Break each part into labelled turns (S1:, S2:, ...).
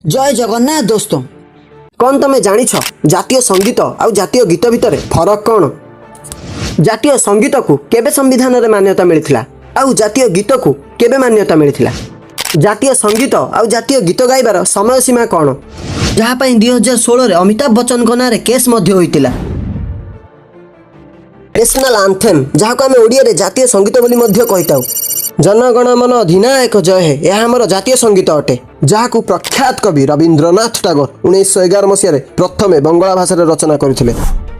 S1: जय जगन्नाथ दोस्तों। कौन तुम जानिछ जातीय संगीत आउ जातीय गीत भितर फरक कौन? जातीय संगीत को केबे संविधान रे मान्यता मिलिथिला आउ जातीय गीत को केबे मान्यता मिलिथिला? जातीय संगीत आउ जातीय गीत गाइबार समय सीमा कौन? जहाँ पई 2016 रे अमिताभ बच्चन को नारे केस मध्य होइतिला। नेशनल आंथेम जहाँ को आम ओडिया रे जातीय संगीत बोली मध्य कहिताउ। जनगण मन अधिनायक जय हे यह आमर जातीय संगीत अटे, जहाँ प्रख्यात कवि रवींद्रनाथ टागोर 1911 मसीह प्रथमे बंगला भाषा रचना करथिले।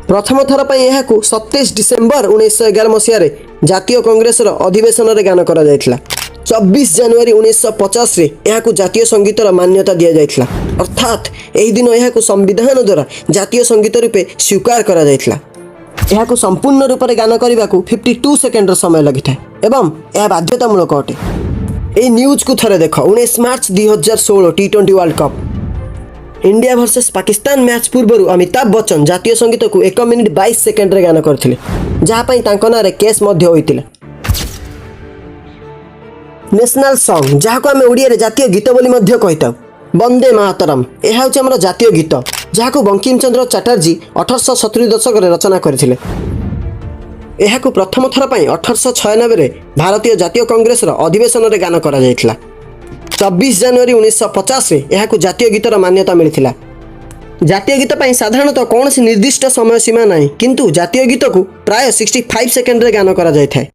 S1: प्रथम थर पर यह 27 डिसेम्बर 1911 मसीह जातीय कांग्रेस अधिवेशन रे गान करा जायथिला। 24 जनवरी 1950 रे यह जातीय संगीत मान्यता दि जायथिला, अर्थात यही दिन यह संविधान द्वारा जातीय संगीत रूपे स्वीकार करा जायथिला। यह संपूर्ण रूप से गान करने को 52 सेकेंड समय लगी था एवं यह बाध्यतामूलक अटे। यह न्यूज को थरे देख 19 मार्च 2016 T20 world cup India versus Pakistan match पूर्व अमिताभ बच्चन जातीय संगीत को 1 मिनिट 22 सेकेंड रे गान करथिले, जहाँ पई तांको नारे केस मध्य होइतिला। नेशनल सॉन्ग जहाँ को आम ओडिया रे जातीय गीत बोली मध्य कहिताउ। वंदे मातरम यह हूँ आम जातीय गीत, जहाँ को बंकिम चंद्र चटर्जी 1870 दशक रचना करथिले। यह प्रथम थर पर 1896 रे भारतीय जातीय कांग्रेस अधिवेशन रे गान करा जायथिला। 24 जनवरी 1950 रे यह जातीय गीतर मान्यता मिलिथिला। जातीय गीत पर साधारणतः कौन निर्दिष्ट समय सीमा नहीं, किंतु जातीय गीत को प्राय 65 सेकेंड रे गान करा जायथाय।